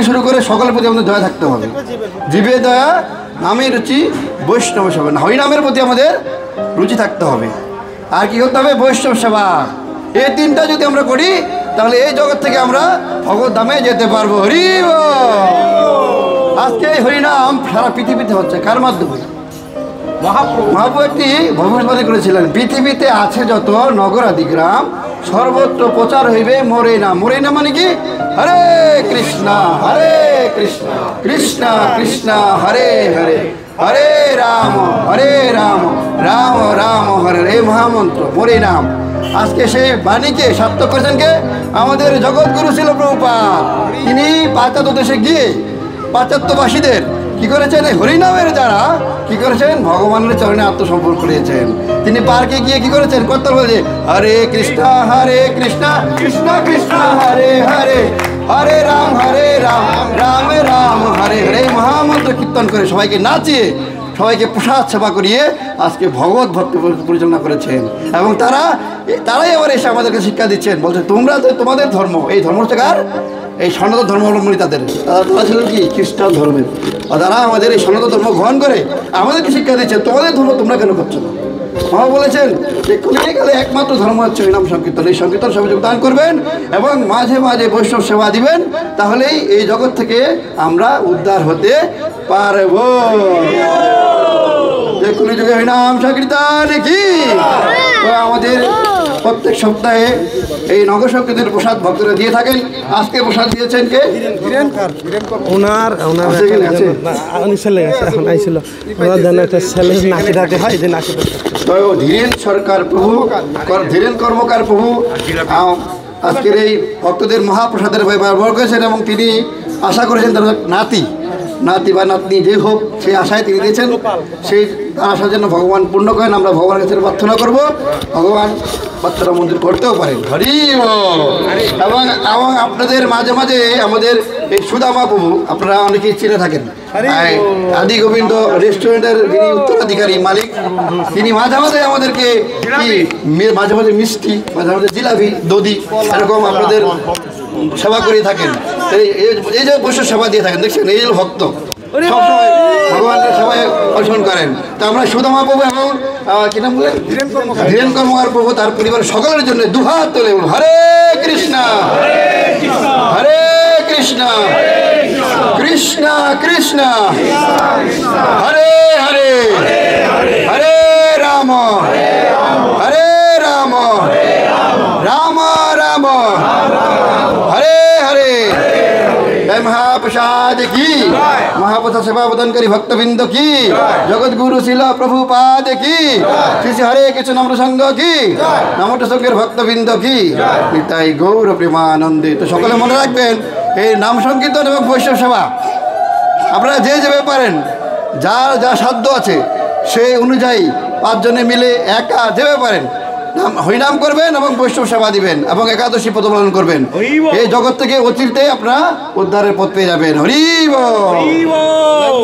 শুরু করে সকলের প্রতি আমাদের দয়া থাকতে হবে। জীবে দয়া, নামে রুচি, বৈষ্ণব সেবা। হরিনামের প্রতি আমাদের রুচি থাকতে হবে। আর কি করতে হবে? বৈষ্ণব সেবা। এই তিনটা যদি আমরা করি তাহলে এই জগৎ থেকে আমরা ভগবত ধামে যেতে পারবো। হরি বল। আজকে এই হরিনাম সারা পৃথিবীতে হচ্ছে কার মাধ্যমে? মহাপ্রভু একটি ভবিষ্যৎবাণী করেছিলেন, পৃথিবীতে আছে যত নগর আদি গ্রাম সর্বত্র প্রচার হইবে মোরে নাম। মোরে নাম মানে কি? হরে কৃষ্ণ কৃষ্ণ কৃষ্ণ হরে হরে, হরে রাম রাম রাম হরে। এই মহামন্ত্র মোরে নাম। আজকে সেই বাণীকে সার্থক করেছেন কে? আমাদের জগৎগুরু ছিল প্রভুপাদ। তিনি পাশ্চাত্য দেশে গিয়ে পাশ্চাত্যবাসীদের কি করেছেন? এই হরিনামের দ্বারা কি করেছেন? ভগবানের চরণে আত্মসমর্পণ করেছেন। তিনি পার্কে গিয়ে কি করেছেন? কর্তব্য বলছে হরে কৃষ্ণ কৃষ্ণ কৃষ্ণ হরে হরে, হরে রাম রাম রাম হরে হরে। মহামন্ত্র কীর্তন করে সবাইকে নাচিয়ে সবাইকে প্রসাদ সেবা করিয়ে আজকে ভগবত ভক্তি পরিচালনা করেছেন। এবং তারাই আবার এসে আমাদেরকে শিক্ষা দিচ্ছেন, বলছে তোমরা তোমাদের ধর্ম, এই ধর্ম হচ্ছে কার? এই সনাতন ধর্মাবলম্বী তারা ছিলেন কি? খ্রিস্টান ধর্মের। আর তারা আমাদের এই সনাতন ধর্ম গ্রহণ করে আমাদেরকে শিক্ষা দিচ্ছেন, তোমাদের ধর্ম তোমরা কেন করছো না? মা বলেছেন যে কলিকালে একমাত্র ধর্ম হচ্ছে হরিনাম সংকীর্তন। এই সংকীর্তন সবাই যোগদান করবেন এবং মাঝে মাঝে বৈষ্ণব সেবা দিবেন, তাহলেই এই জগৎ থেকে আমরা উদ্ধার হতে পারব। যে কলিযুগে হরিনাম সংকীর্তন কি? আমাদের প্রত্যেক সপ্তাহে এই নগর সংকীর্তনের প্রসাদ ভক্তরা দিয়ে থাকেন। আজকে প্রসাদ দিয়েছেন কে? ধীরেন সরকার প্রভু, ধীরেন কর্মকার প্রভু আজকের এই ভক্তদের মহাপ্রসাদের ব্যবহার করেছেন এবং তিনি আশা করেছেন তার নাতি বা নাতনি যে হোক সেই আশায় তিনি দিয়েছেন। সেই আশার জন্য ভগবান পূর্ণ করেন। আমরা ভগবানের কাছে প্রার্থনা করবো, ভগবান বাচ্চারা মন্দির করতেও পারেন। হরি এবং আপনাদের মাঝে মাঝে আমাদের এই সুদামা প্রভু, আপনারা অনেকেই চিনে থাকেন, আদি গোবিন্দ রেস্টুরেন্টের যিনি উত্তরাধিকারী মালিক, তিনি মাঝে মাঝে আমাদেরকে মাঝে মাঝে মিষ্টি, মাঝে মাঝে জিলাপি, দধি এরকম আপনাদের সেবা করে থাকেন। এই যে বৈষ্ণব সেবা দিয়ে থাকেন, দেখছেন এই ভক্ত সবসময় ভগবানের সেবায় অর্জন করেন। তো আমরা সুদামা প্রভু এবং কি নাম বলে ধীরেন কর্মকার প্রভু তার পরিবারের সকলের জন্য দুহাত তোলে হরে কৃষ্ণ হরে কৃষ্ণ কৃষ্ণ কৃষ্ণ হরে হরে, হরে রাম রাম রাম হরে হরে। जय महाप्रसाद की, महाप्रसाद सेवा प्रदानकारी भक्तबिंद की, जगत गुरु शिला प्रभुपाद की, श्री श्री हरे कृष्ण नाम संघ की, नामट संघेर भक्तबिंद की, निताई गौर प्रेमानंदे। तो सकले मने राखबेन এই নাম সংকীর্তন এবং বৈষ্ণব সেবা আপনারা যে যেভাবে পারেন, যার যা সাধ্য আছে সেই অনুযায়ী 5 জনে মিলে একা যেভাবে পারেন হরিনাম করবেন এবং বৈষ্ণব সেবা দিবেন এবং একাদশী ব্রত পালন করবেন। এই জগৎ থেকে অচিরেই আপনারা উদ্ধারের পথ পেয়ে যাবেন। হরি বল।